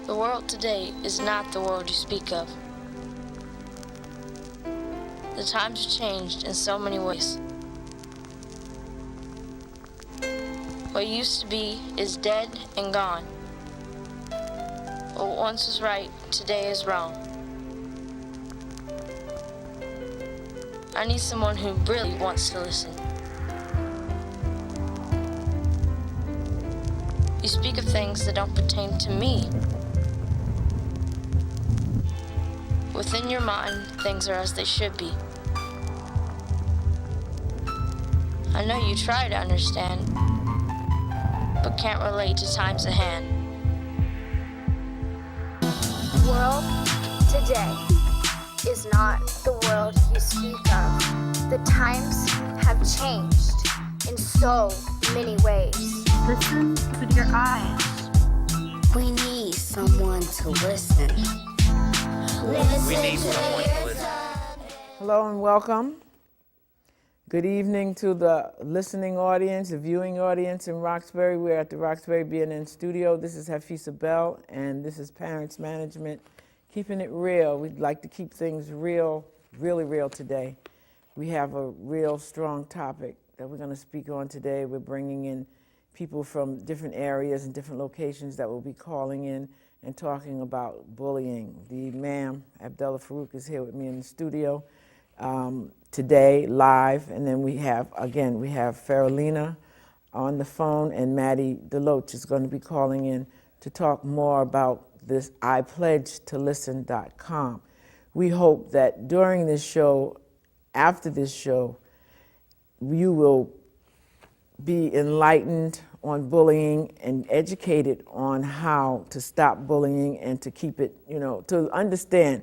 The world today is not the world you speak of. The times have changed in so many ways. What used to be is dead and gone. What once was right, today is wrong. I need someone who really wants to listen. You speak of things that don't pertain to me. Within your mind, things are as they should be. I know you try to understand, but can't relate to times at hand. The world today is not the world you speak of. The times have changed in so many ways. Listen with your eyes. We need someone to listen. We need someone to listen. Hello and welcome. Good evening to the listening audience, the viewing audience in Roxbury. We're at the Roxbury BNN studio. This is Hafisa Bell, and this is Parents Management. Keeping it real. We'd like to keep things real, really real today. We have a real strong topic that we're going to speak on today. We're bringing in people from different areas and different locations that will be calling in and talking about bullying. The Imam Abdullah Farouk is here with me in the studio today, live, and then we have Farolina on the phone, and Maddie Deloach is going to be calling in to talk more about this IPledgeToListen.com. We hope that during this show, after this show, you will be enlightened on bullying and educated on how to stop bullying and to keep it, to understand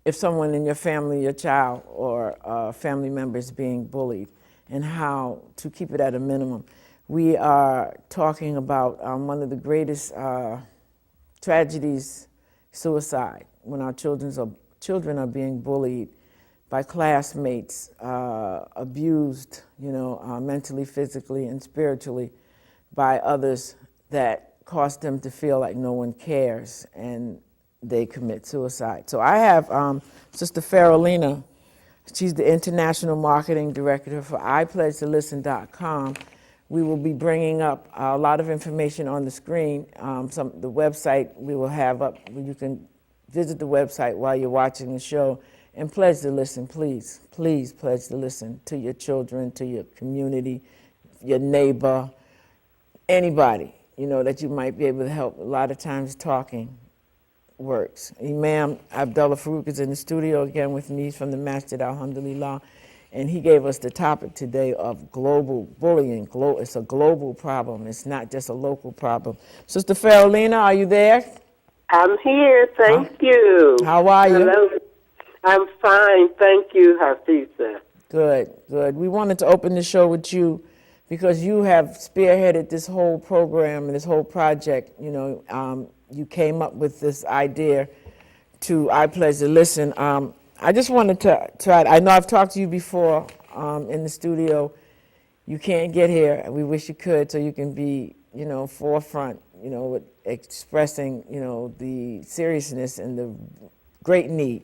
if someone in your family, your child, or a family member is being bullied, and how to keep it at a minimum. We are talking about one of the greatest tragedies, suicide, when our children are being bullied by classmates, abused, mentally, physically, and spiritually by others that cause them to feel like no one cares, and they commit suicide. So I have Sister Farolina. She's the International Marketing Director for IPledgeToListen.com. We will be bringing up a lot of information on the screen. The website we will have up. You can visit the website while you're watching the show and pledge to listen, please. Please pledge to listen to your children, to your community, your neighbor, anybody, that you might be able to help. A lot of times talking works. Imam Abdullah Farouk is in the studio again with me. He's from the Masjid Alhamdulillah, and he gave us the topic today of global bullying. It's a global problem. It's not just a local problem. Sister Farolina, are you there? I'm here, thank you. How are you? Hello. I'm fine, thank you, Hafisa. Good. We wanted to open the show with you because you have spearheaded this whole program and this whole project. You came up with this idea to I Pledge to Listen. I just wanted to try. I know I've talked to you before in the studio. You can't get here. We wish you could, so you can be, forefront, with expressing, the seriousness and the great need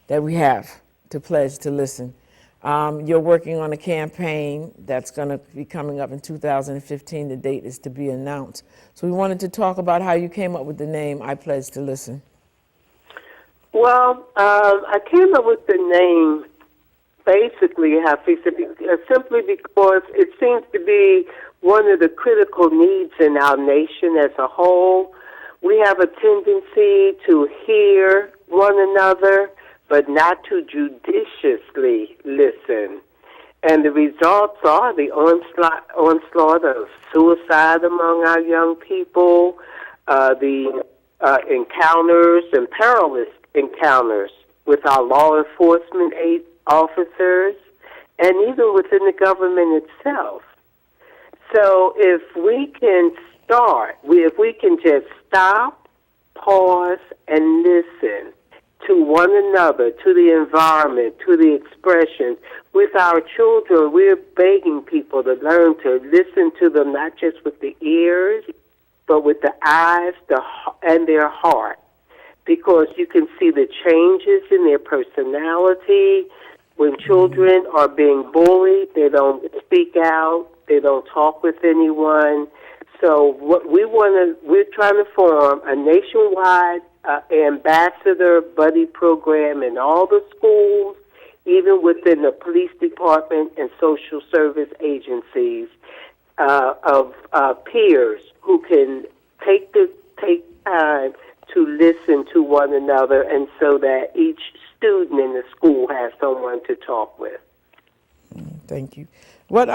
that we have to pledge to listen. You're working on a campaign that's going to be coming up in 2015. The date is to be announced. So we wanted to talk about how you came up with the name I Pledge to Listen. Well, I came up with the name basically, Hafisa, simply because it seems to be one of the critical needs in our nation as a whole. We have a tendency to hear one another, but not to judiciously listen. And the results are the onslaught of suicide among our young people, the encounters and perilous encounters with our law enforcement officers, and even within the government itself. So if we can just stop, pause, and listen to one another, to the environment, to the expressions. With our children, we're begging people to learn to listen to them, not just with the ears, but with the eyes and their heart. because you can see the changes in their personality. When children are being bullied, they don't speak out, they don't talk with anyone. So what we're trying to form a nationwide ambassador buddy program in all the schools, even within the police department and social service agencies, of peers who can take time to listen to one another, and so that each student in the school has someone to talk with. Thank you. What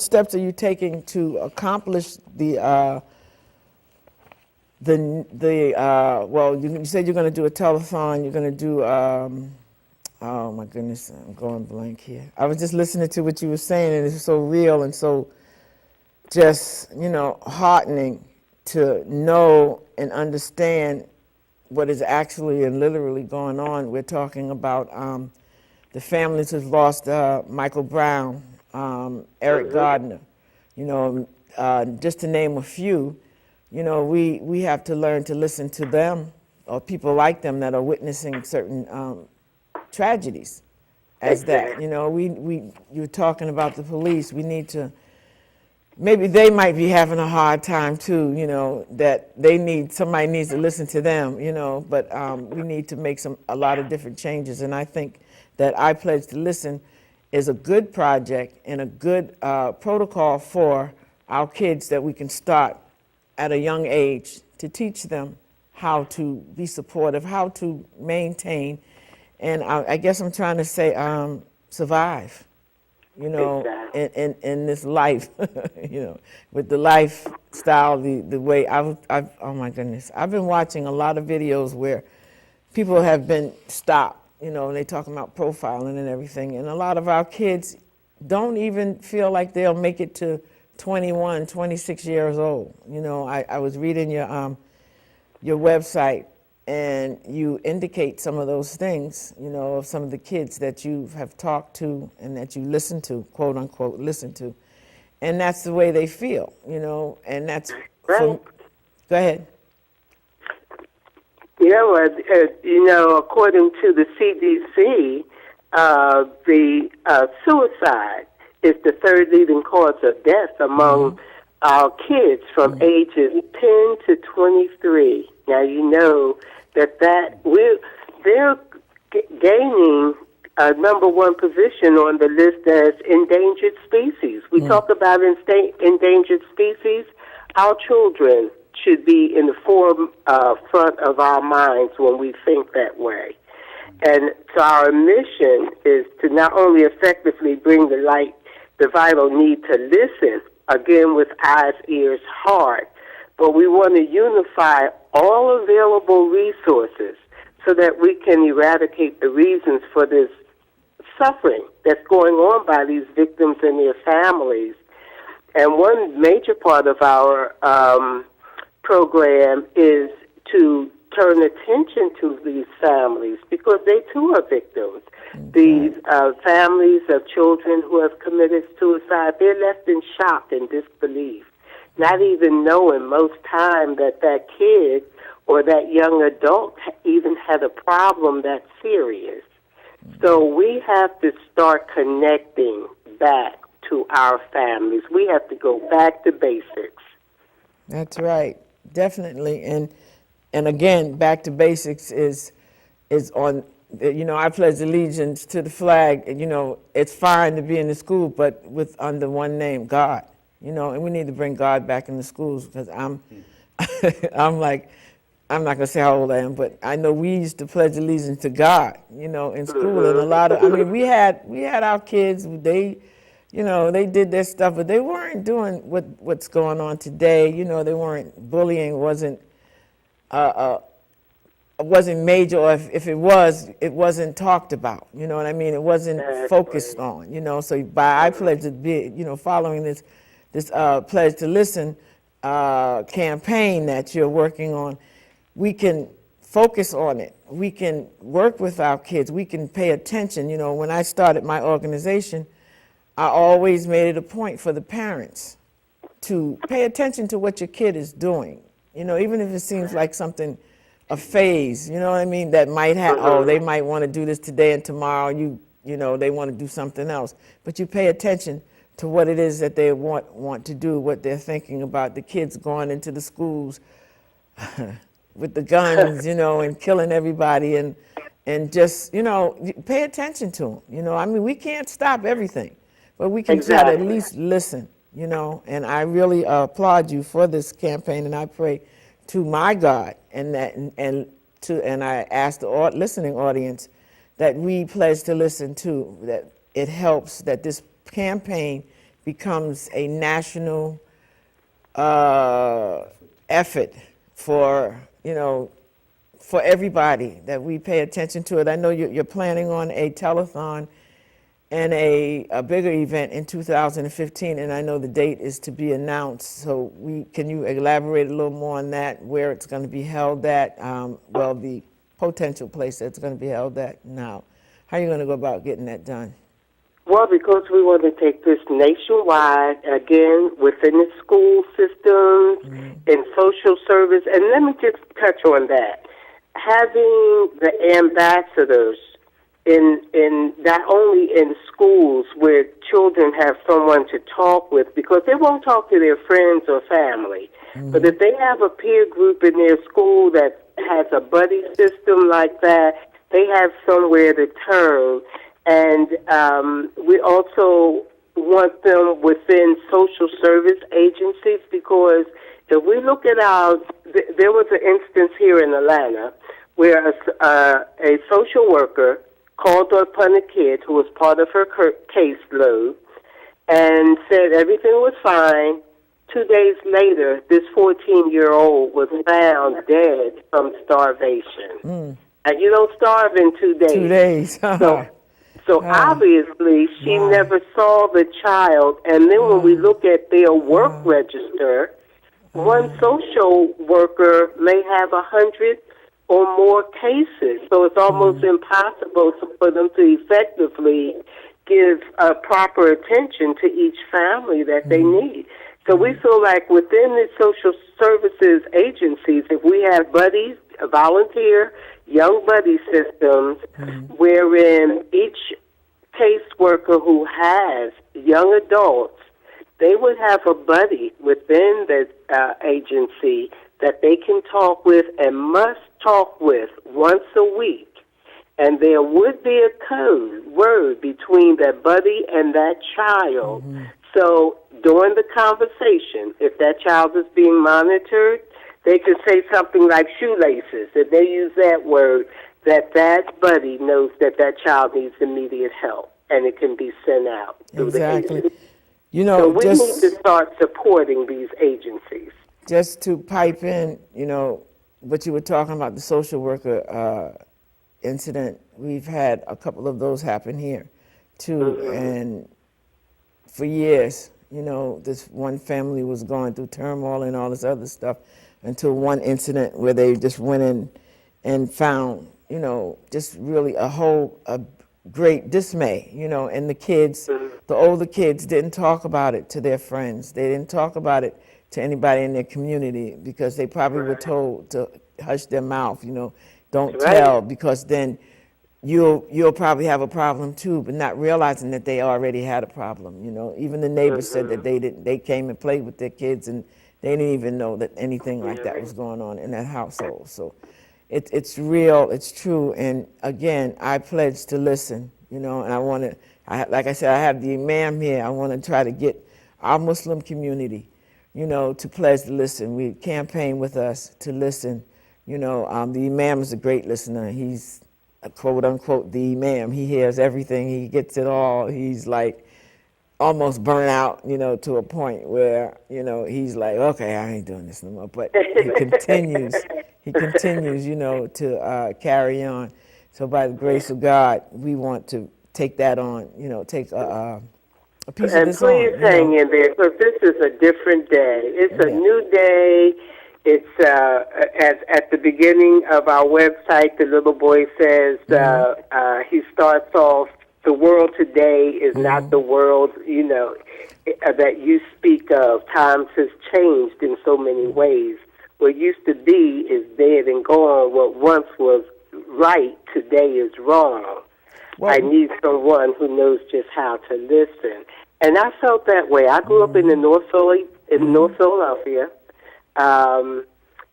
steps are you taking to accomplish well, you said you're going to do a telethon, you're going to do, oh my goodness, I'm going blank here. I was just listening to what you were saying, and it's so real and so just, heartening to know and understand what is actually and literally going on. We're talking about the families who've lost Michael Brown, Eric Gardner, just to name a few. We have to learn to listen to them, or people like them that are witnessing certain tragedies as that. You're talking about the police. We need to, maybe they might be having a hard time too, that somebody needs to listen to them, but we need to make a lot of different changes. And I think that I Pledge to Listen is a good project and a good protocol for our kids that we can start at a young age to teach them how to be supportive, how to maintain, and I guess I'm trying to say survive, Exactly. in this life, with the lifestyle, the way oh my goodness, I've been watching a lot of videos where people have been stopped, and they talking about profiling and everything, and a lot of our kids don't even feel like they'll make it to 21, 26 years old. I was reading your website, and you indicate some of those things, of some of the kids that you have talked to and that you listen to, quote unquote, listen to. And that's the way they feel, and that's, Right. Go ahead. According to the CDC, the suicide is the third leading cause of death among our kids from ages 10 to 23. Now, they're gaining a number one position on the list as endangered species. We talk about endangered species. Our children should be in the forefront of our minds when we think that way. And so our mission is to not only effectively bring the light, the vital need to listen, again with eyes, ears, heart, but we want to unify all available resources so that we can eradicate the reasons for this suffering that's going on by these victims and their families. And one major part of our program is to turn attention to these families, because they too are victims. These families of children who have committed suicide, they're left in shock and disbelief, not even knowing most time that kid or that young adult even had a problem that's serious. So we have to start connecting back to our families. We have to go back to basics. That's right, definitely. And again, back to basics is on, I pledge allegiance to the flag. It's fine to be in the school, but under one name, God. And we need to bring God back in the schools, because I'm not going to say how old I am, but I know we used to pledge allegiance to God, in school. And a lot of, we had our kids, they did their stuff, but they weren't doing what's going on today. They weren't, bullying wasn't major, or if it was, it wasn't talked about. You know what I mean? It wasn't focused on. So by I pledge to be, following this Pledge to Listen campaign that you're working on, we can focus on it. We can work with our kids. We can pay attention. When I started my organization, I always made it a point for the parents to pay attention to what your kid is doing. You know, even if it seems like something, a phase, you know what I mean, that might have, oh, they might want to do this today and tomorrow you know, they want to do something else. But you pay attention to what it is that they want to do, what they're thinking about, the kids going into the schools with the guns, you know, and killing everybody and just, you know, pay attention to them. You know, I mean, we can't stop everything, but we can try to at least listen, you know. And I really applaud you for this campaign, and I pray to my God and I ask the listening audience that we pledge to listen to, that it helps, that this campaign becomes a national effort for, you know, for everybody, that we pay attention to it. I know you're planning on a telethon and a bigger event in 2015, and I know the date is to be announced. So can you elaborate a little more on that, where it's going to be held at, well, the potential place that's going to be held at now? How are you going to go about getting that done? Well, because we want to take this nationwide, again, within the school systems, in social service. And let me just touch on that. Having the ambassadors in not only in schools where children have someone to talk with, because they won't talk to their friends or family. But if they have a peer group in their school that has a buddy system like that, they have somewhere to turn. And we also want them within social service agencies, because if we look at there was an instance here in Atlanta where a social worker called upon a kid who was part of her caseload and said everything was fine. 2 days later, this 14-year-old was found dead from starvation. And you don't starve in 2 days. 2 days. So obviously, she never saw the child. And then when we look at their work register, one social worker may have 100 or more cases. So it's almost impossible for them to effectively give proper attention to each family that they need. So we feel like within the social services agencies, if we have buddies, volunteer, young buddy systems, wherein each caseworker who has young adults, they would have a buddy within the agency that they can talk with and must talk with once a week. And there would be a code word between that buddy and that child. So during the conversation, if that child is being monitored, they could say something like shoelaces. If they use that word, that buddy knows that child needs immediate help, and it can be sent out through the agency. You know, so we need to start supporting these agencies. Just to pipe in, you know, what you were talking about, the social worker incident, we've had a couple of those happen here, too. And for years, you know, this one family was going through turmoil and all this other stuff until one incident where they just went in and found, you know, just really a great dismay, you know, and the kids, the older kids didn't talk about it to their friends. They didn't talk about it to anybody in their community because they probably were told to hush their mouth, you know, don't tell, because then you'll probably have a problem too, but not realizing that they already had a problem, you know. Even the neighbors said that they came and played with their kids and they didn't even know that anything like that was going on in that household. So it's real, it's true, and again, I pledge to listen, you know, and I want to, like I said, I have the imam here. I want to try to get our Muslim community, you know, to pledge to listen. We campaign with us to listen. You know, the imam is a great listener. He's a quote unquote the imam. He hears everything. He gets it all. He's like almost burnt out, you know, to a point where, you know, he's like, okay, I ain't doing this no more. But he continues. He continues, you know, to carry on. So by the grace of God, we want to take that on, you know, take a piece of this on. And please hang in there, because this is a different day. It's a new day. It's at the beginning of our website, the little boy says, he starts off, the world today is not the world, you know, that you speak of. Times has changed in so many ways. What used to be is dead and gone. What once was right today is wrong. Well, I need someone who knows just how to listen. And I felt that way. I grew up in the North Philadelphia.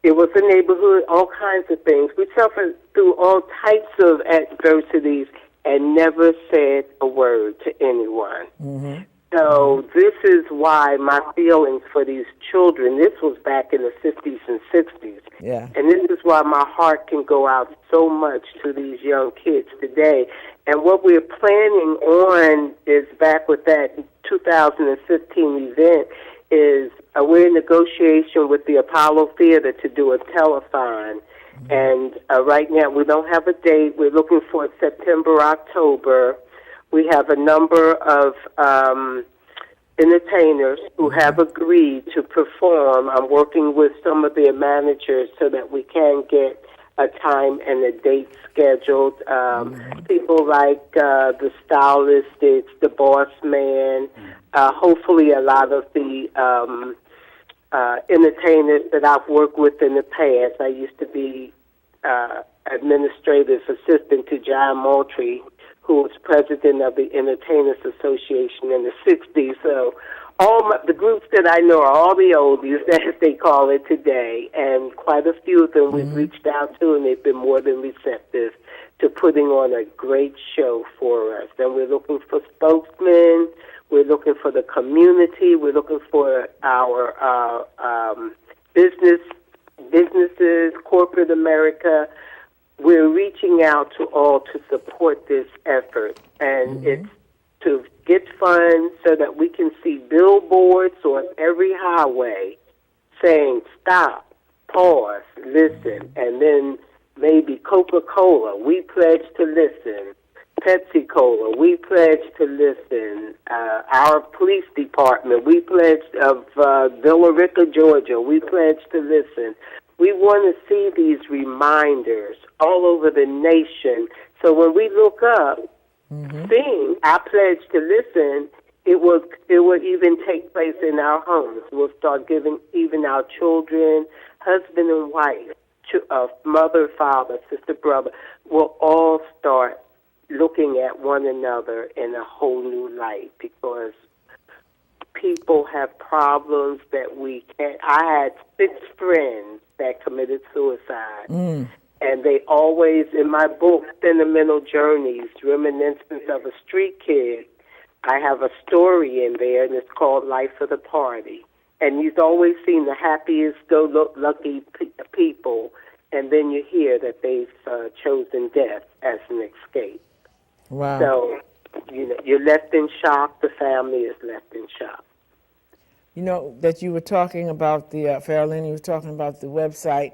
It was a neighborhood, all kinds of things. We suffered through all types of adversities and never said a word to anyone. Mm-hmm. So this is why my feelings for these children, this was back in the 50s and 60s. Yeah. And this is why my heart can go out so much to these young kids today. And what we're planning on is back with that 2015 event is we're in negotiation with the Apollo Theater to do a telethon. And right now we don't have a date. We're looking for September, October. We have a number of entertainers who have agreed to perform. I'm working with some of their managers so that we can get a time and a date scheduled. People like the Stylistics, the Boss Man, hopefully a lot of the entertainers that I've worked with in the past. I used to be administrative assistant to John Moultrie, who was president of the Entertainers Association in the 60s. So the groups that I know are all the oldies, as they call it today, and quite a few of them we've reached out to, and they've been more than receptive to putting on a great show for us. And we're looking for spokesmen. We're looking for the community. We're looking for our businesses, corporate America. We're reaching out to all to support this effort, and it's to get funds so that we can see billboards on every highway saying stop, pause, listen, and then maybe Coca-Cola, we pledge to listen. Pepsi-Cola, we pledge to listen. Our police department, we pledge of Villa Rica, Georgia, we pledge to listen. We want to see these reminders all over the nation. So when we look up, seeing I pledge to listen, it will even take place in our homes. We'll start giving even our children, husband and wife, mother, father, sister, brother, will all start looking at one another in a whole new light, because people have problems that we can't. I had 6 friends that committed suicide, and they always, in my book, Sentimental Journeys, Reminiscence of a Street Kid, I have a story in there, and it's called Life of the Party. And you've always seen the happiest, go-lucky people, and then you hear that they've chosen death as an escape. Wow. So, you're left in shock. The family is left in shock. You know, that you were talking about Farrellini, you were talking about the website.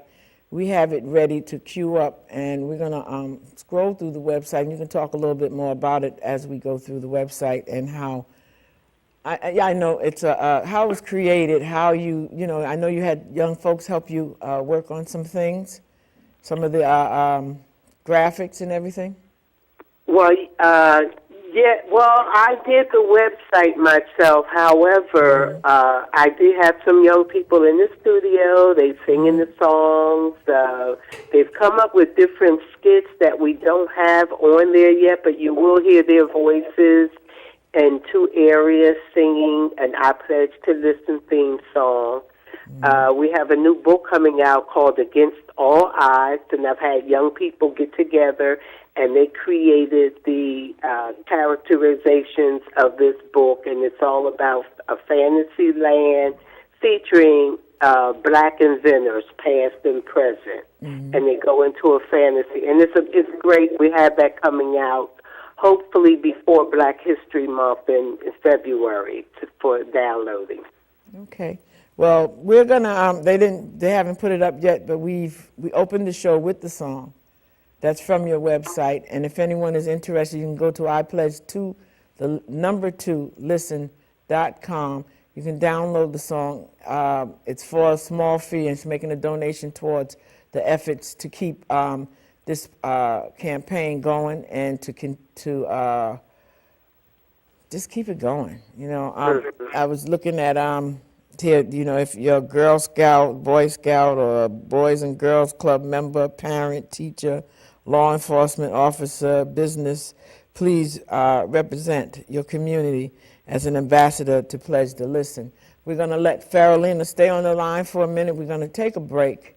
We have it ready to queue up, and we're going to scroll through the website, and you can talk a little bit more about it as we go through the website and how, I know it's how it was created, how I know you had young folks help you work on some things, some of the graphics and everything. Well, I did the website myself. However, I did have some young people in the studio. They singing the songs. They've come up with different skits that we don't have on there yet, but you will hear their voices in 2 areas singing an I Pledge to Listen theme song. We have a new book coming out called Against All Odds, and I've had young people get together and they created the characterizations of this book, and it's all about a fantasy land featuring black inventors, past and present, and they go into a fantasy, and it's great. We have that coming out hopefully before Black History Month in February for downloading. Okay. Well, we're gonna. They haven't put it up yet, but we opened the show with the song. That's from your website, and if anyone is interested, you can go to ipledge2listen.com. You can download the song. It's for a small fee, and it's making a donation towards the efforts to keep this campaign going and to just keep it going. I was looking at here, you know, if you're a Girl Scout, Boy Scout, or a Boys and Girls Club member, parent, teacher, law enforcement officer, business, please represent your community as an ambassador to Pledge to Listen. We're going to let Farrellina stay on the line for a minute. We're going to take a break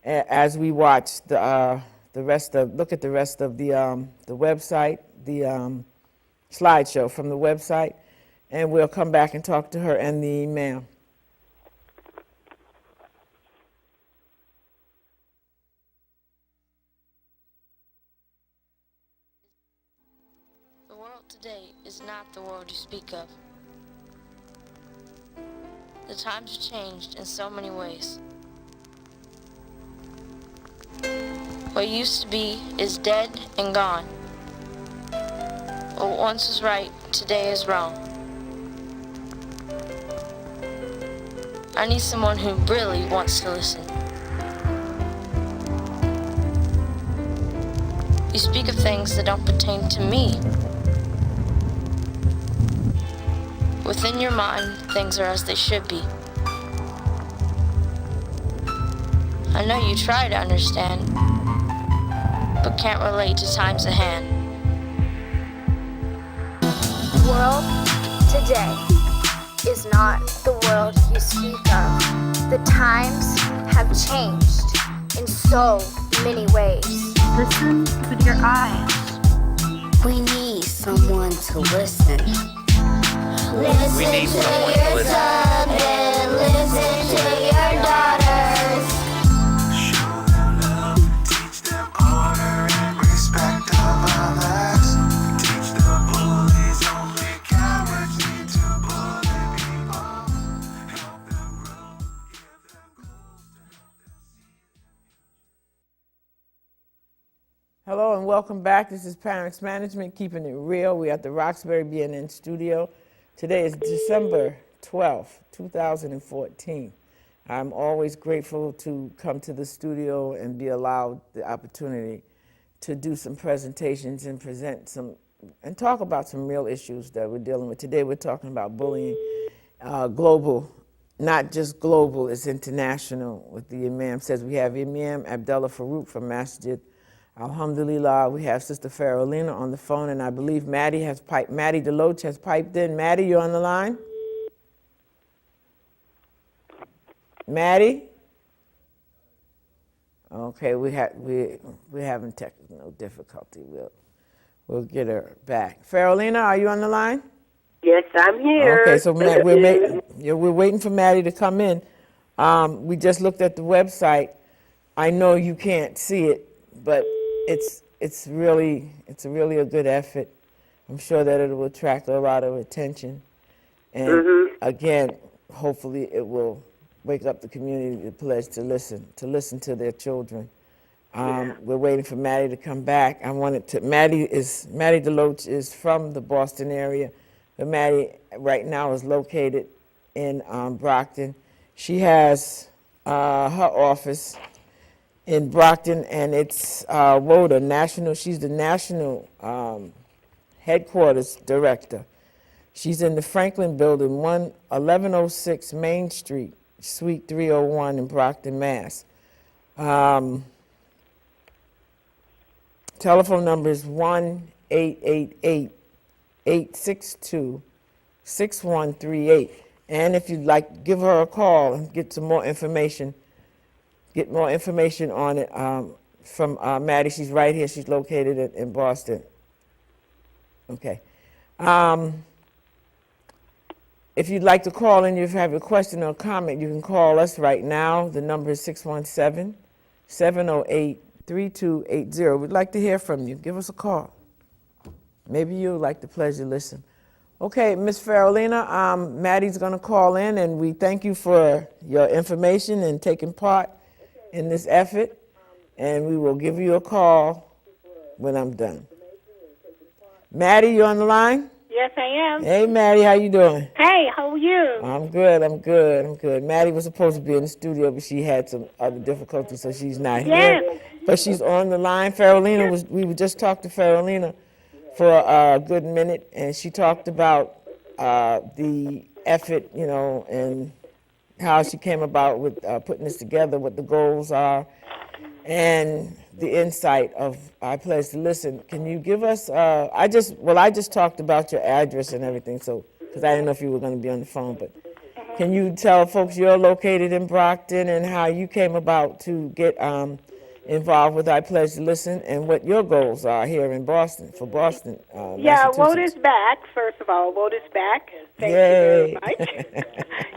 as we watch look at the rest of the website, the slideshow from the website, and we'll come back and talk to her and the imam. The world today is not the world you speak of. The times have changed in so many ways. What used to be is dead and gone. What once was right, today is wrong. I need someone who really wants to listen. You speak of things that don't pertain to me. Within your mind, things are as they should be. I know you try to understand, but can't relate to times at hand. The world today is not the world you speak of. The times have changed in so many ways. Listen with your eyes. We need someone to listen. We need someone to listen. And listen to your daughters. Show them love, teach them honor and respect of others. Teach the bullies only cowards need to bully people. Help them grow, give them goals to help them see. Hello and welcome back. This is Parents Management, keeping it real. We're at the Roxbury BNN studio. Today is December 12th, 2014. I'm always grateful to come to the studio and be allowed the opportunity to do some presentations and present some and talk about some real issues that we're dealing with. Today we're talking about bullying, global, not just global, it's international. What the Imam says, we have Imam Abdullah Farouk from Masjid Alhamdulillah. We have Sister Farrellina on the phone, and I believe Maddie Deloach has piped in. Maddie, you on the line? Maddie? Okay, we're having technical difficulty. We'll get her back. Farrellina, are you on the line? Yes, I'm here. Okay, so we're waiting for Maddie to come in. We just looked at the website. I know you can't see it, but it's really a good effort. I'm sure that it will attract a lot of attention, and again, hopefully, it will wake up the community to pledge to listen to their children. We're waiting for Maddie to come back. Maddie Deloach is from the Boston area, but Maddie right now is located in Brockton. She has her office in Brockton, and it's WODA, National. She's the national headquarters director. She's in the Franklin Building, 1106 Main Street, Suite 301 in Brockton, Mass. Telephone number is 1-888-862-6138. And if you'd like, give her a call and get some more information. Get more information on it from Maddie. She's right here. She's located in Boston. Okay. If you'd like to call in, if you have a question or comment, you can call us right now. The number is 617-708-3280. We'd like to hear from you. Give us a call. Maybe you'd like to pledge to listen. Okay, Ms. Farrellina, Maddie's going to call in, and we thank you for your information and taking part in this effort, and we will give you a call when I'm done. Maddie, you on the line? Yes, I am. Hey, Maddie, how you doing? Hey, how are you? I'm good. Maddie was supposed to be in the studio, but she had some other difficulties, so she's not here. But she's on the line. Farrellina, we just talked to Farrellina for a good minute, and she talked about the effort, and how she came about with putting this together, what the goals are, and the insight of I Pledge to Listen. Can you give us, I just talked about your address and everything, so, because I didn't know if you were going to be on the phone, but can you tell folks you're located in Brockton and how you came about to get involved with I Pledge to Listen and what your goals are here in Boston, for Boston, Yeah, Vote Massachusetts? is back, first of all. Vote is back. Thank Yay. you very much.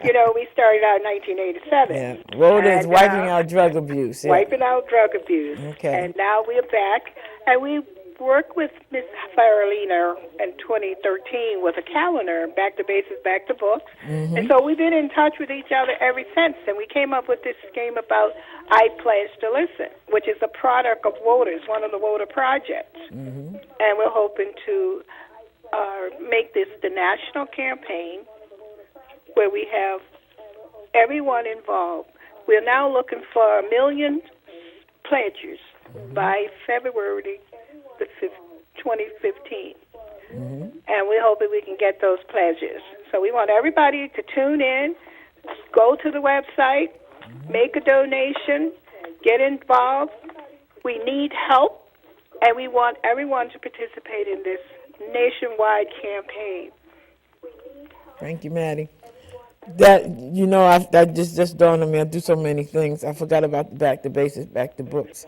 You know, we started out in 1987. Yeah, Rhoda is And, wiping out drug abuse. Yeah. Wiping out drug abuse. Okay. And now we're back, and we worked with Ms. Faralina in 2013 with a calendar, Back to Basics, Back to Books. And so we've been in touch with each other ever since, and we came up with this scheme about I Pledge to Listen, which is a product of Voters, one of the Voter projects. And we're hoping to make this the national campaign where we have everyone involved. We're now looking for 1 million pledges by February the 2015. And we're hoping we can get those pledges. So we want everybody to tune in, go to the website, make a donation, get involved. We need help, and we want everyone to participate in this nationwide campaign. Thank you, Maddie. That, you know, that just dawned on me. I do so many things. I forgot about the Back to Basics, Back to Books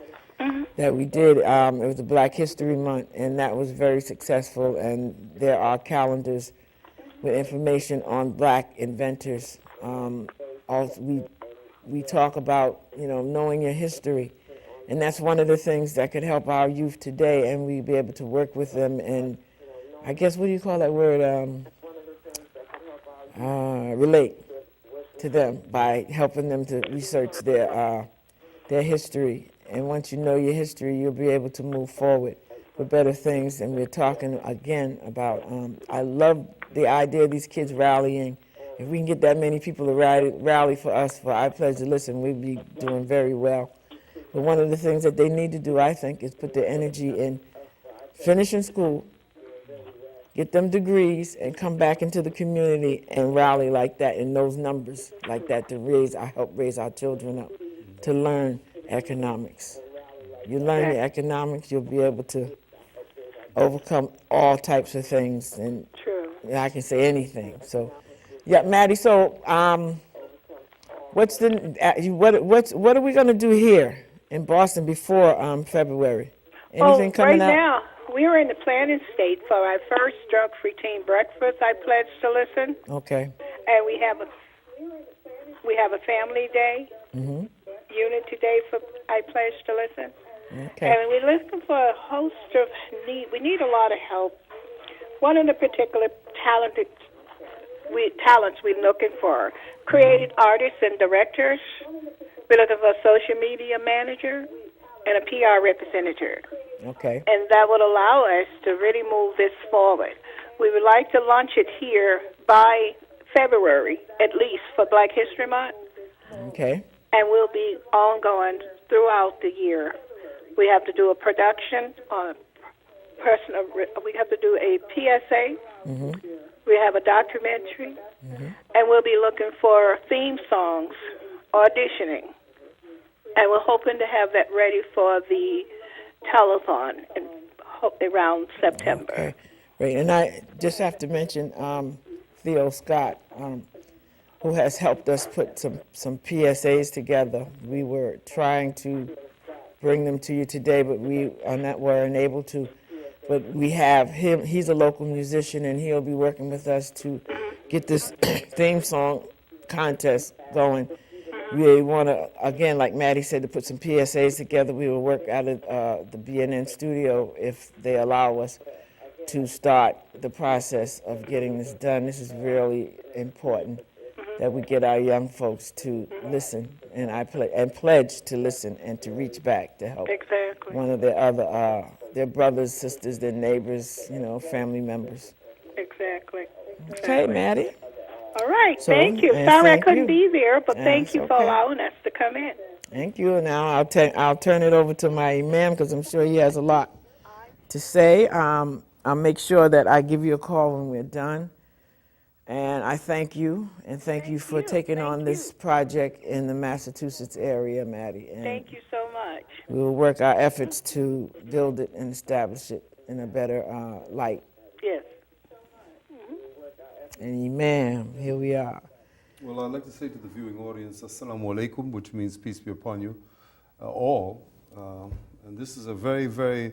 that we did. It was a Black History Month, and that was very successful. And there are calendars with information on Black inventors. Also, we talk about, you know, knowing your history, and that's one of the things that could help our youth today, and we'd be able to work with them. And I guess, what do you call that word? Relate to them by helping them to research their history. And once you know your history, you'll be able to move forward with better things. And we're talking again about, I love the idea of these kids rallying. If we can get that many people to rally for us, for I Pledge to Listen, we'd be doing very well. But one of the things that they need to do, I think, is put their energy in finishing school, get them degrees, and come back into the community and rally like that in those numbers like that to help raise our children up to learn economics. You learn the economics, you'll be able to overcome all types of things, and I can say anything. So, yeah, Maddie. So, what are we going to do here in Boston before February? Anything coming up? Right now, we are in the planning state for our first drug-free teen breakfast. I Pledge to Listen. Okay. And we have a family day, unity day for I Pledge to Listen. Okay. And we're looking for a host of we need a lot of help. One of the particular talents we're looking for, creative artists and directors. We're looking for a social media manager and a PR representative. Okay. And that would allow us to really move this forward. We would like to launch it here by February, at least, for Black History Month. Okay. And we'll be ongoing throughout the year. We have to do a production on we have to do a PSA. We have a documentary. And we'll be looking for theme songs, auditioning. And we're hoping to have that ready for the telethon around September. Okay. Great. And I just have to mention Theo Scott, who has helped us put some PSAs together. We were trying to bring them to you today, but we were unable to. But we have him. He's a local musician, and he'll be working with us to get this theme song contest going. We want to, again, like Maddie said, to put some PSAs together. We will work out of the BNN studio if they allow us to start the process of getting this done. This is really important that we get our young folks to listen and pledge to listen and to reach back to help one of their other their brothers, sisters, their neighbors, family members. Exactly. Okay, Maddie. All right, So, thank you. and Sorry I thank couldn't you. be there, but thank That's you for okay. allowing us to come in. Thank you. Now I'll turn it over to my imam because I'm sure he has a lot to say. I'll make sure that I give you a call when we're done. And I thank you, and thank you for taking on this project in the Massachusetts area, Maddie. And Thank you so much. we will work our efforts to build it and establish it in a better light. Yes. And Imam, here we are. Well, I'd like to say to the viewing audience, Assalamu alaikum, which means peace be upon you all. And this is a very, very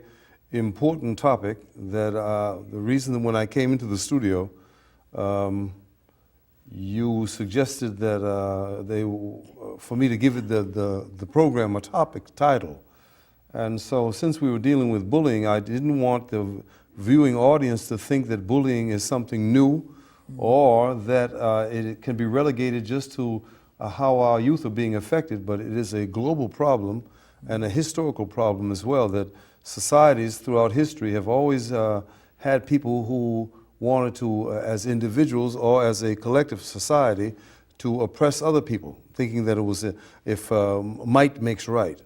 important topic that the reason that when I came into the studio, you suggested that for me to give it the program a topic title. And so since we were dealing with bullying, I didn't want the viewing audience to think that bullying is something new or that it can be relegated just to how our youth are being affected, but it is a global problem and a historical problem as well, that societies throughout history have always had people who wanted to, as individuals or as a collective society, to oppress other people, thinking that it was if might makes right.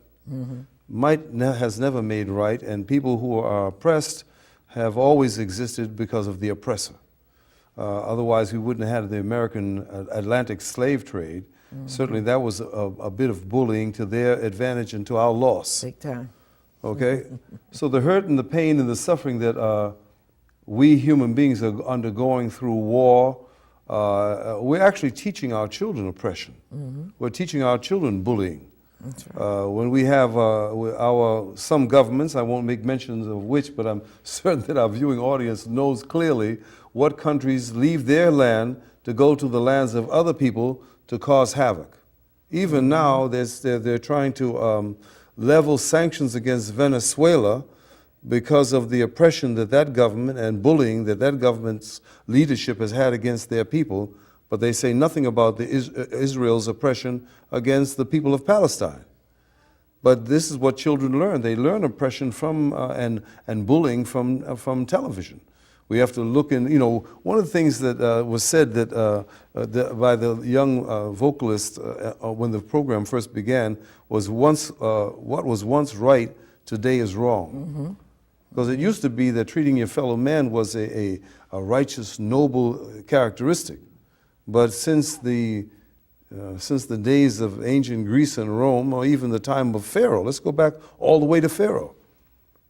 Might has never made right, and people who are oppressed have always existed because of the oppressor. Otherwise, we wouldn't have had the American Atlantic slave trade. Certainly, that was a bit of bullying to their advantage and to our loss. Big time. Okay? So the hurt and the pain and the suffering that we human beings are undergoing through war, we're actually teaching our children oppression. We're teaching our children bullying. That's right. When we have some governments, I won't make mentions of which, but I'm certain that our viewing audience knows clearly what countries leave their land to go to the lands of other people to cause havoc. Even now, they're trying to level sanctions against Venezuela because of the oppression that government and bullying that government's leadership has had against their people, but they say nothing about Israel's oppression against the people of Palestine. But this is what children learn. They learn oppression from and bullying from television. We have to look in, one of the things that was said by the young vocalist when the program first began was what was once right, today is wrong. Because it used to be that treating your fellow man was a righteous, noble characteristic. But since the days of ancient Greece and Rome, or even the time of Pharaoh, let's go back all the way to Pharaoh.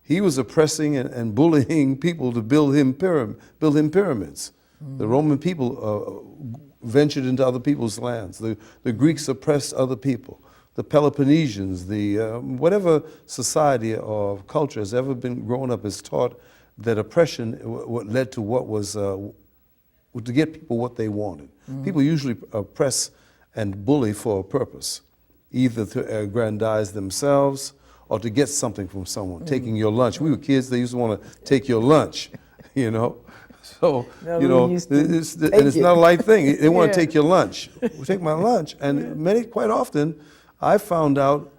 He was oppressing and bullying people to build him pyramids. The Roman people ventured into other people's lands. The Greeks oppressed other people. The Peloponnesians, whatever society or culture has ever been grown up is taught that oppression led to what was to get people what they wanted. People usually oppress and bully for a purpose, either to aggrandize themselves or to get something from someone. Taking your lunch. We were kids, they used to want to take your lunch, So, it's not a light thing. They want to take your lunch. Take my lunch. And quite often, I found out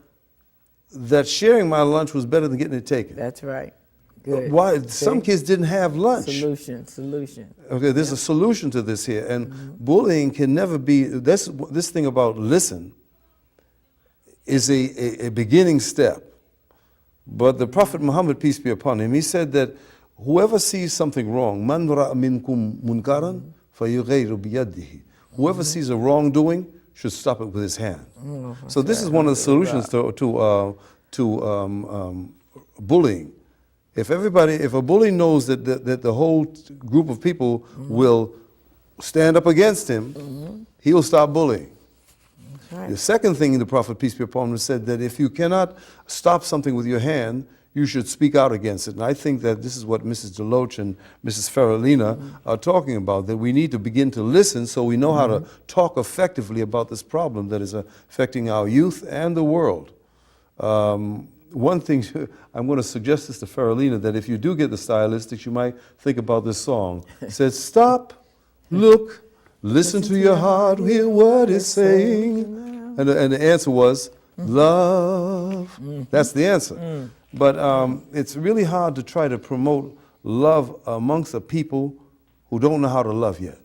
that sharing my lunch was better than getting it taken. That's right. Good. Why? Some kids didn't have lunch. Solution. Okay, there's a solution to this here. And bullying can never be, this thing about listen is a beginning step. But the Prophet Muhammad, peace be upon him, he said that whoever sees something wrong, man ra'a minkum munkaran falyughayyirhu biyadihi. Whoever sees a wrongdoing should stop it with his hand. So this is one of the solutions to bullying. If a bully knows that the whole group of people will stand up against him, he will stop bullying. Right. The second thing the Prophet, peace be upon him, said that if you cannot stop something with your hand, you should speak out against it. And I think that this is what Mrs. Deloach and Mrs. Faralina are talking about, that we need to begin to listen so we know how to talk effectively about this problem that is affecting our youth and the world. One thing, I'm going to suggest this to Faralina, that if you do get the stylistics, you might think about this song. It says, stop, look, listen to your heart, hear what it's saying. And the answer was, love. That's the answer. But it's really hard to try to promote love amongst the people who don't know how to love yet.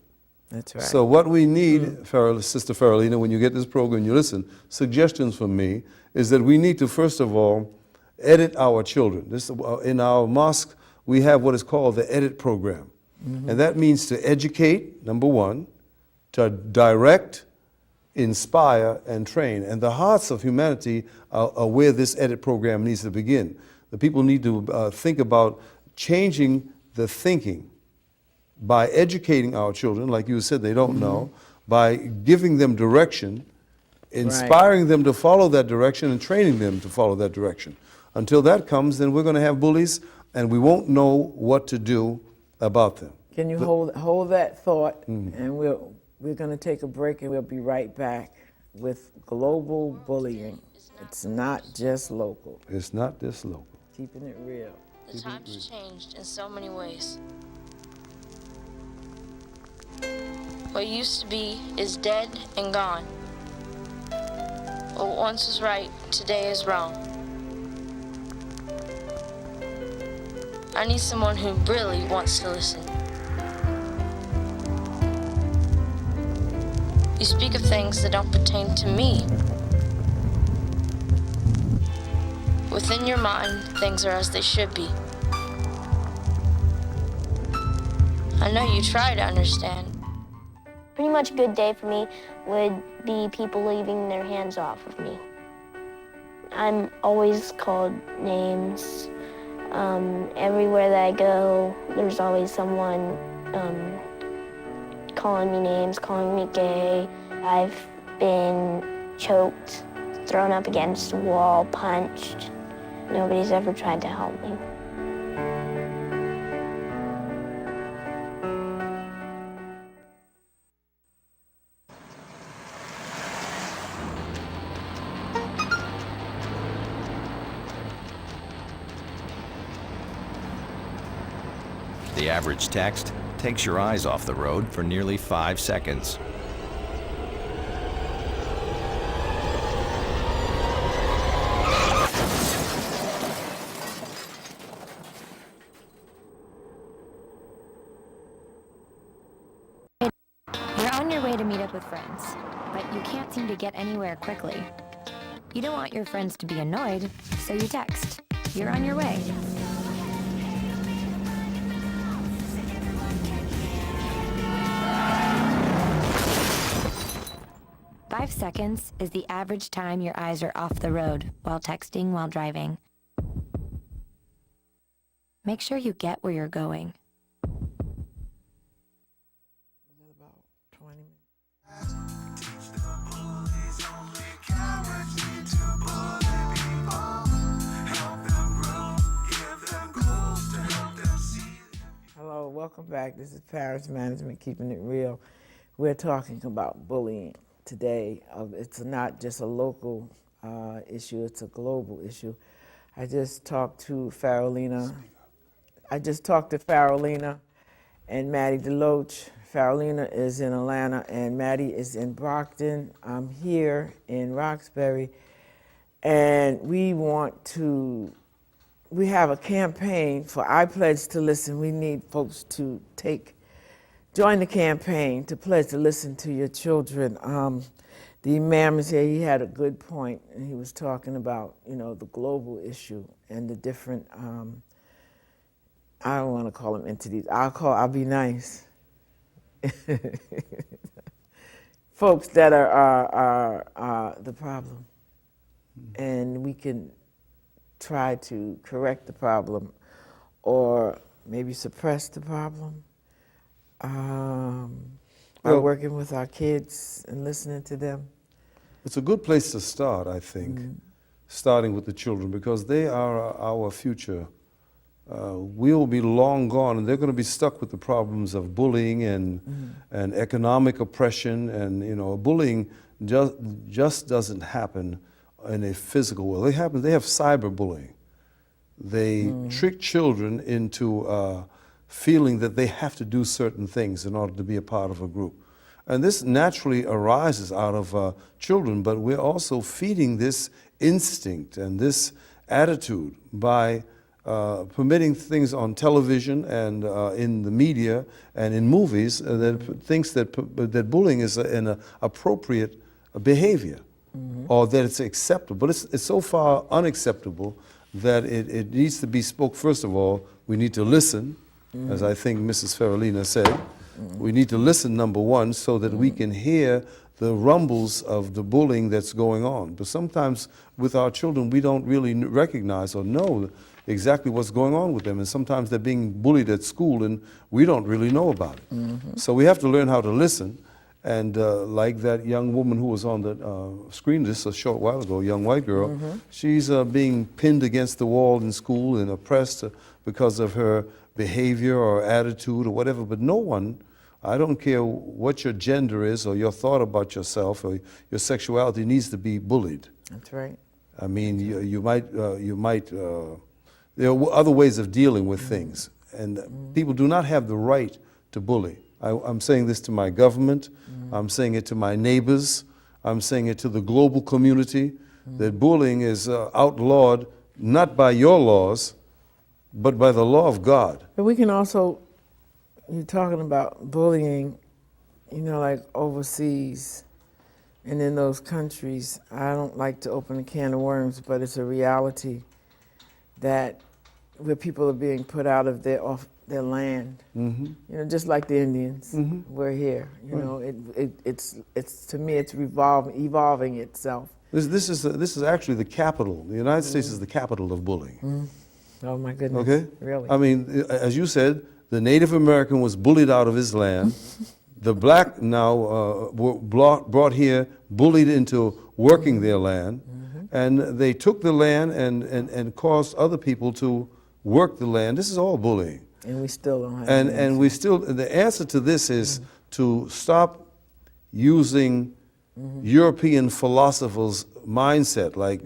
That's right. So what we need, Sister Faralina, when you get this program, you listen, suggestions from me, is that we need to, first of all, edit our children. In our mosque, we have what is called the edit program. And that means to educate, number one, to direct, inspire, and train. And the hearts of humanity are where this EDIT program needs to begin. The people need to think about changing the thinking by educating our children, like you said, they don't know, by giving them direction, inspiring them to follow that direction, and training them to follow that direction. Until that comes, then we're going to have bullies, and we won't know what to do about them. Can you hold that thought, and we're going to take a break, and we'll be right back with global bullying. It's not just local. It's not just local. Keeping it real. The times changed in so many ways. What used to be is dead and gone. What once was right, today is wrong. I need someone who really wants to listen. You speak of things that don't pertain to me. Within your mind, things are as they should be. I know you try to understand. Pretty much a good day for me would be people leaving their hands off of me. I'm always called names. Everywhere that I go, there's always someone calling me names, calling me gay. I've been choked, thrown up against a wall, punched. Nobody's ever tried to help me. The average text takes your eyes off the road for nearly 5 seconds. You're on your way to meet up with friends, but you can't seem to get anywhere quickly. You don't want your friends to be annoyed, so you text. You're on your way. Five seconds is the average time your eyes are off the road while texting while driving. Make sure you get where you're going. Hello, welcome back. This is Paris Management, Keeping It Real. We're talking about bullying today. It's not just a local issue, it's a global issue. I just talked to Farolina and Maddie DeLoach. Farolina is in Atlanta and Maddie is in Brockton. I'm here in Roxbury, and we have a campaign for I Pledge to Listen. We need folks to join the campaign to pledge to listen to your children. The imam is here. He had a good point, and he was talking about, the global issue and the different, I don't want to call them entities. I'll be nice. Folks that are the problem. And we can try to correct the problem or maybe suppress the problem. By working with our kids and listening to them. It's a good place to start, I think, starting with the children, because they are our future. We'll be long gone, and they're going to be stuck with the problems of bullying and economic oppression, and bullying just doesn't happen in a physical way. They have cyberbullying. They trick children into feeling that they have to do certain things in order to be a part of a group. And this naturally arises out of children, but we're also feeding this instinct and this attitude by permitting things on television and in the media and in movies that thinks that bullying is an appropriate behavior, or that it's acceptable. But it's so far unacceptable that it needs to be spoke. First of all, we need to listen as I think Mrs. Faralina said. We need to listen, number one, so that we can hear the rumbles of the bullying that's going on. But sometimes with our children, we don't really recognize or know exactly what's going on with them. And sometimes they're being bullied at school and we don't really know about it. So we have to learn how to listen. And like that young woman who was on the screen just a short while ago, a young white girl, she's being pinned against the wall in school and oppressed because of her behavior or attitude or whatever. But no one, I don't care what your gender is or your thought about yourself or your sexuality, needs to be bullied. That's right. I mean, you might, there are other ways of dealing with things. And people do not have the right to bully. I'm saying this to my government. I'm saying it to my neighbors. I'm saying it to the global community, that bullying is outlawed not by your laws, but by the law of God. But we can also, you're talking about bullying, you know, like overseas and in those countries. I don't like to open a can of worms, but it's a reality that where people are being put out of off their land, you know, just like the Indians. We're here, you know. It's to me, it's evolving itself. This is actually the capital. The United States is the capital of bullying. Oh my goodness! Okay, really? I mean, as you said, the Native American was bullied out of his land. The black now were brought here, bullied into working their land, and they took the land and caused other people to work the land. This is all bullying. And we still don't have and we still, the answer to this is to stop using European philosophers' mindset, like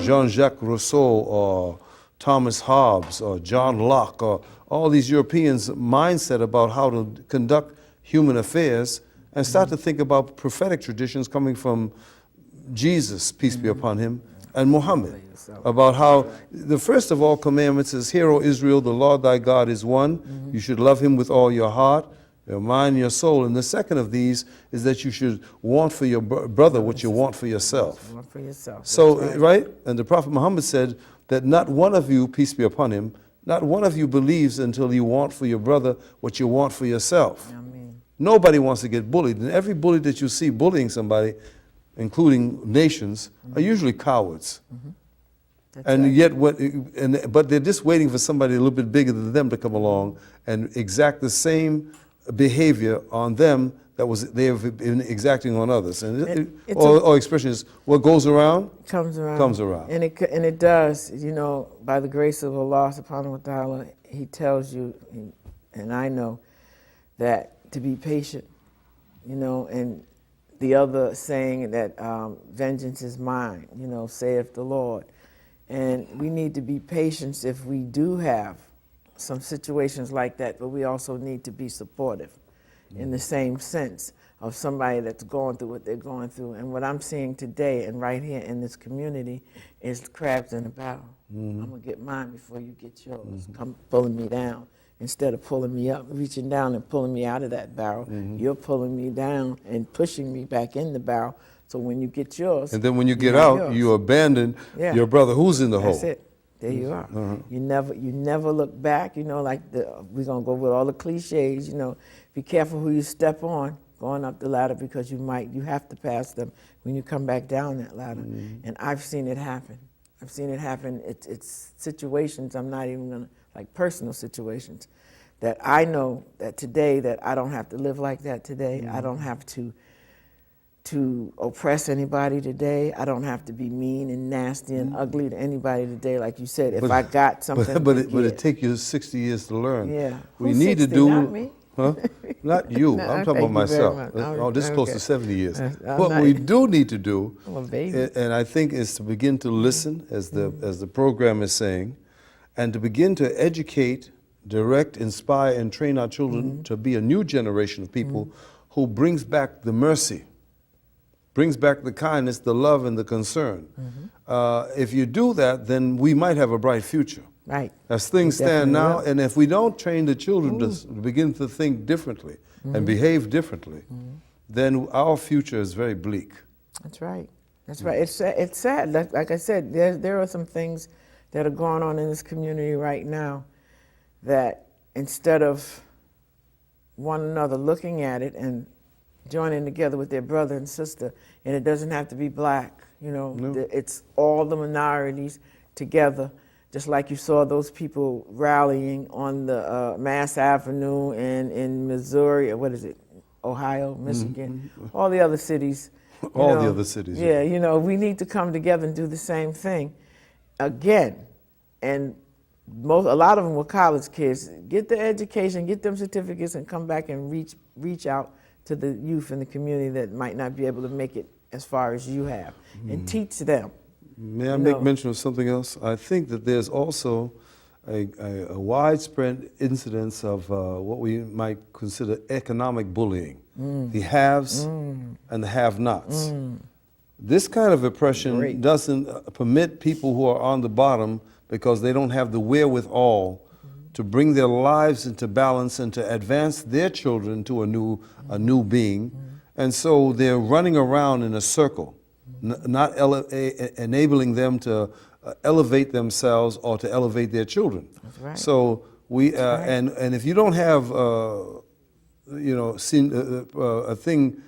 Jean-Jacques Rousseau or Thomas Hobbes or John Locke or all these Europeans' mindset about how to conduct human affairs, and start to think about prophetic traditions coming from Jesus, peace be upon him, and Muhammad, about how the first of all commandments is, "Hear, O Israel, the Lord thy God is one. You should love him with all your heart, your mind, your soul." And the second of these is that you should want for your brother what you want for yourself. Want for yourself. So, right? And the Prophet Muhammad said that not one of you, peace be upon him, not one of you believes until you want for your brother what you want for yourself. Nobody wants to get bullied. And every bully that you see bullying somebody, including nations, are usually cowards. And yet, but they're just waiting for somebody a little bit bigger than them to come along and exact the same behavior on them that they have been exacting on others. And or expression is, what goes around comes around. Comes around. And it does, you know, by the grace of Allah subhanahu wa ta'ala, he tells you, and I know, that to be patient, you know, and the other saying that vengeance is mine, you know, saith the Lord. And we need to be patient if we do have some situations like that, but we also need to be supportive in the same sense of somebody that's going through what they're going through. And what I'm seeing today and right here in this community is crabs in a barrel. I'm gonna get mine before you get yours. Come pulling me down. Instead of pulling me up, reaching down and pulling me out of that barrel, you're pulling me down and pushing me back in the barrel. So when you get yours, and then when you get out, you abandon your brother who's in the hole. That's it. There you are. You never look back. You know, like we're gonna go with all the cliches. You know, be careful who you step on going up the ladder, because you have to pass them when you come back down that ladder. And I've seen it happen. I've seen it happen. It's situations. I'm not even gonna, like personal situations, that I know that today that I don't have to live like that today. I don't have to oppress anybody today. I don't have to be mean and nasty and ugly to anybody today. Like you said, if I got something, but it takes you 60 years to learn. Yeah, we need 60? To do. Not me. Huh? Not you. No, I'm talking about myself. Oh, this is close to 70 years. What we do need to do, and I think, is to begin to listen, as the program is saying, and to begin to educate, direct, inspire, and train our children to be a new generation of people who brings back the mercy, brings back the kindness, the love, and the concern. If you do that, then we might have a bright future. Right. As things stand now, and if we don't train the children to begin to think differently and behave differently, then our future is very bleak. That's right. That's right. It's sad. Like I said, there are some things that are going on in this community right now that instead of one another looking at it and joining together with their brother and sister, and it doesn't have to be black, you know, it's all the minorities together, just like you saw those people rallying on the Mass Avenue and in Missouri, or what is it, Ohio, Michigan, all the other cities. All the other cities. Yeah, you know, we need to come together and do the same thing again. And a lot of them were college kids. Get the education, get them certificates, and come back and reach out to the youth in the community that might not be able to make it as far as you have, and teach them. May I make mention of something else? I think that there's also a widespread incidence of what we might consider economic bullying, the haves and the have-nots. This kind of oppression doesn't permit people who are on the bottom, because they don't have the wherewithal to bring their lives into balance and to advance their children to a new being. And so they're running around in a circle, not enabling them to elevate themselves or to elevate their children. That's right. So and if you don't have a thing,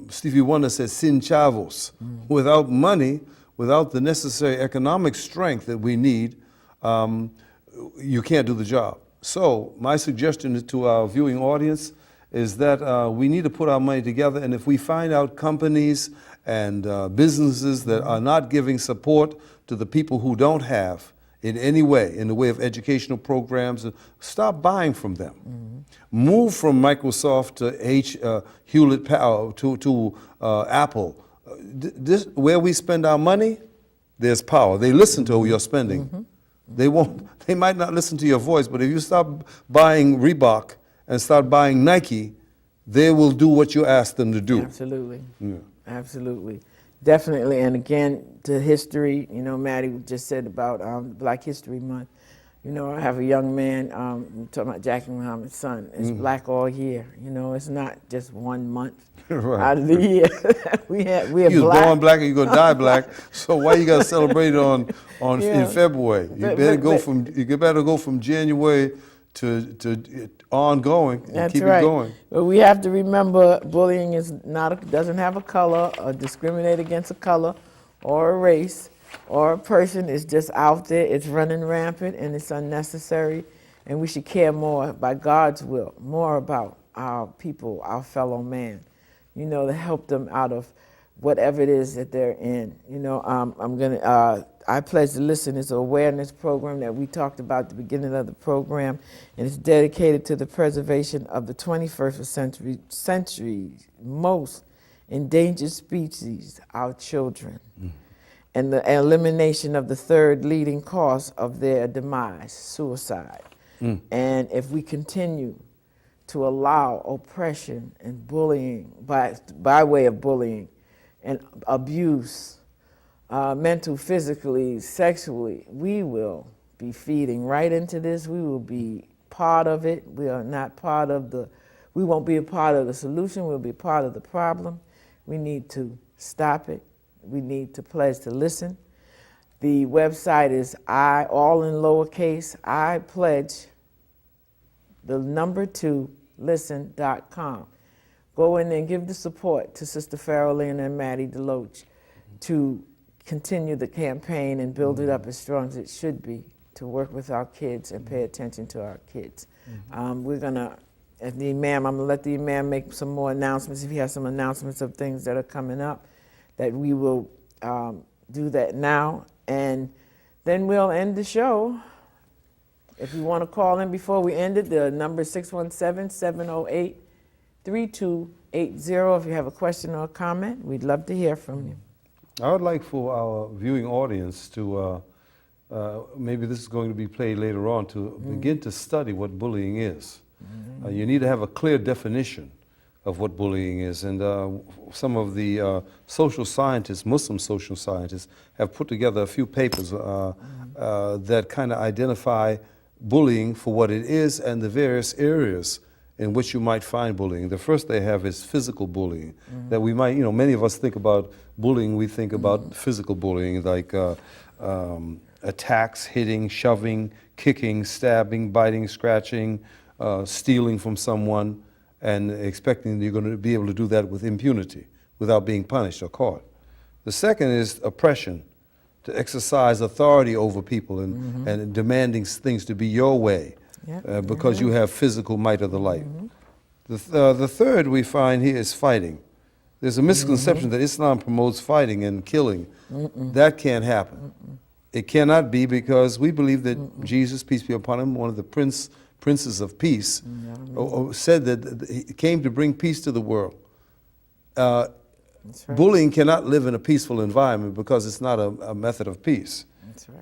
Stevie Wonder says, sin chavos. Without money, without the necessary economic strength that we need, you can't do the job. So my suggestion to our viewing audience is that we need to put our money together, and if we find out companies and businesses that are not giving support to the people who don't have in any way, in the way of educational programs, stop buying from them. Move from Microsoft to Hewlett Packard to Apple. Where we spend our money, there's power. They listen to your spending. They might not listen to your voice, but if you stop buying Reebok and start buying Nike, they will do what you ask them to do. Absolutely. Yeah. Absolutely. Definitely. And again, to history, you know, Maddie just said about Black History Month. You know, I have a young man, I'm talking about Jackie Muhammad's son. It's black all year. You know, it's not just 1 month out of the year. we are you black. Born black and you're gonna die black. So why you gotta celebrate it in February? You better go from January to ongoing and keep it going. But we have to remember, bullying doesn't have a color or discriminate against a color or a race or a person. It's just out there, it's running rampant, and it's unnecessary, and we should care more, by God's will, more about our people, our fellow man, you know, to help them out of whatever it is that they're in. You know, I Pledge to Listen is an awareness program that we talked about at the beginning of the program, and it's dedicated to the preservation of the 21st century's most endangered species, our children, and the elimination of the third leading cause of their demise, suicide. And if we continue to allow oppression and bullying by way of bullying and abuse, mental, physically, sexually, we will be feeding right into this. We will be part of it. We are not part of we won't be a part of the solution. We'll be part of the problem. We need to stop it. We need to pledge to listen. The website is all in lowercase, I pledge, 2 listen.com. Go in there and give the support to Sister Farrellina and Maddie DeLoach to continue the campaign and build it up as strong as it should be, to work with our kids and pay attention to our kids. We're gonna, I'm gonna let the Imam make some more announcements, if he has some announcements of things that are coming up, that we will do that now, and then we'll end the show. If you want to call in before we end it, the number is 617-708-3280. If you have a question or a comment, we'd love to hear from you. I would like for our viewing audience to, maybe this is going to be played later on, to begin to study what bullying is. You need to have a clear definition of what bullying is, and some of the social scientists, Muslim social scientists, have put together a few papers that kind of identify bullying for what it is and the various areas in which you might find bullying. The first they have is physical bullying, that we might, you know, many of us think about bullying, we think about physical bullying, like attacks, hitting, shoving, kicking, stabbing, biting, scratching, stealing from someone, and expecting you're going to be able to do that with impunity without being punished or caught. The second is oppression, to exercise authority over people and demanding things to be your way because you have physical might or the like. The third we find here is fighting. There's a misconception that Islam promotes fighting and killing. That can't happen. It cannot be, because we believe that Jesus, peace be upon him, one of the princes of peace, said that he came to bring peace to the world. Bullying cannot live in a peaceful environment because it's not a method of peace.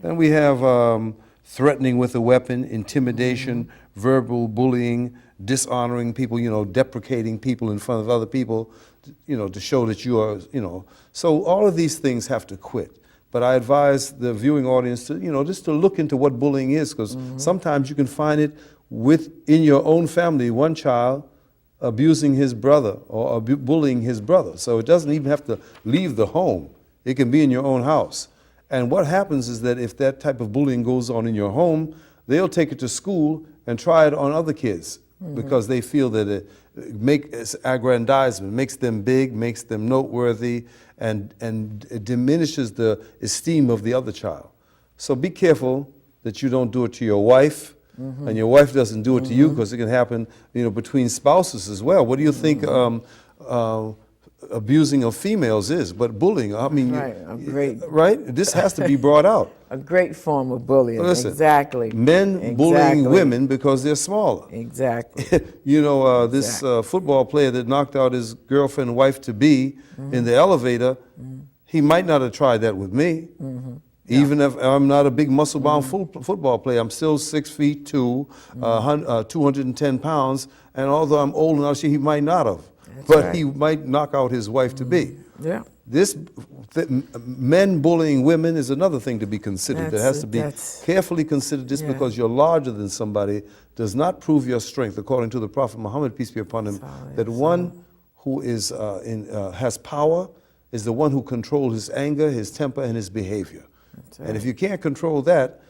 Then we have threatening with a weapon, intimidation, verbal bullying, dishonoring people, deprecating people in front of other people, to show that you are, So all of these things have to quit. But I advise the viewing audience to, just to look into what bullying is, because sometimes you can find it within your own family, one child abusing his brother or bullying his brother. So it doesn't even have to leave the home. It can be in your own house. And what happens is that if that type of bullying goes on in your home, they'll take it to school and try it on other kids because they feel that it's aggrandizement, makes them big, makes them noteworthy, and it diminishes the esteem of the other child. So be careful that you don't do it to your wife, and your wife doesn't do it to you, because it can happen, between spouses as well. What do you think abusing of females is? But bullying, I mean, right? This has to be brought out. A great form of bullying. Listen, exactly. Men bullying women because they're smaller. Exactly. This football player that knocked out his girlfriend, wife-to-be, in the elevator, he might not have tried that with me. Even if I'm not a big muscle-bound football player, I'm still 6'2", 210 pounds, and although I'm old enough, he might not have. But he might knock out his wife-to-be. Yeah. Men bullying women is another thing to be considered. It has to be carefully considered. Just because you're larger than somebody does not prove your strength, according to the Prophet Muhammad, peace be upon him, that one who is has power is the one who controls his anger, his temper, and his behavior. And if you can't control that,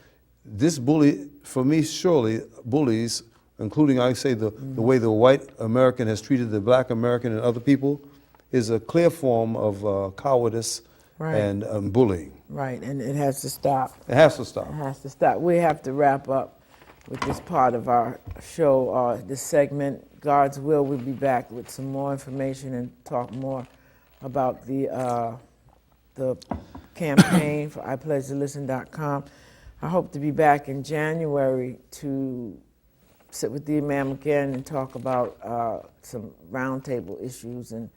this bully, for me, surely bullies, including, I say, the way the white American has treated the black American and other people, is a clear form of cowardice and bullying. Right, and it has to stop. It has to stop. It has to stop. We have to wrap up with this part of our show, this segment. God's will, we'll be back with some more information and talk more about the campaign for iPledgeToListen.com. I hope to be back in January to sit with the Imam again and talk about some roundtable issues and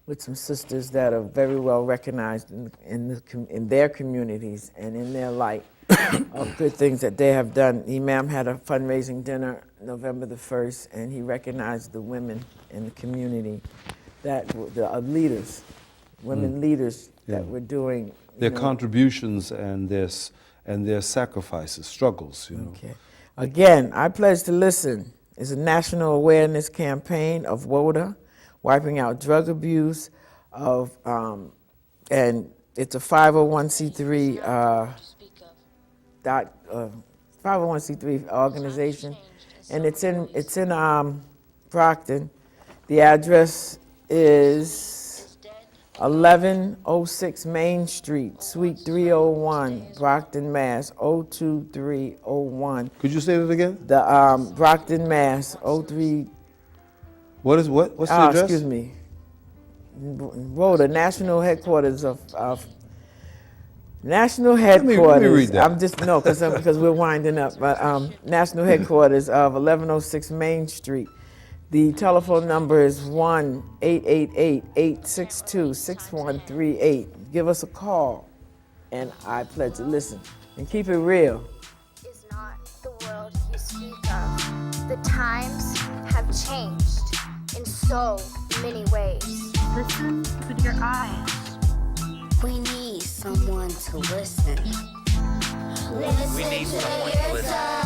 with some sisters that are very well recognized in their communities and in their light of good things that they have done. Imam had a fundraising dinner November the 1st, and he recognized the women in the community that the leaders, women leaders that were doing their contributions and their sacrifices, struggles. Okay. Again, I Pledge to Listen is a national awareness campaign of WODA, wiping out drug abuse, and it's a 501c3 501c3 organization, and it's in Brockton. The address is 1106 Main Street, Suite 301, Brockton, Mass. 02301. Could you say that again? The Brockton, Mass. 03. What's the address? Excuse me. WODA, national headquarters of national headquarters. Let me read that. I'm just because we're winding up. But national headquarters of 1106 Main Street. The telephone number is 1-888-862-6138. Give us a call, and I pledge to listen. And keep it real. Is not the world you speak of. The times have changed in so many ways. Listen with your eyes. We need someone to listen. We need someone to listen.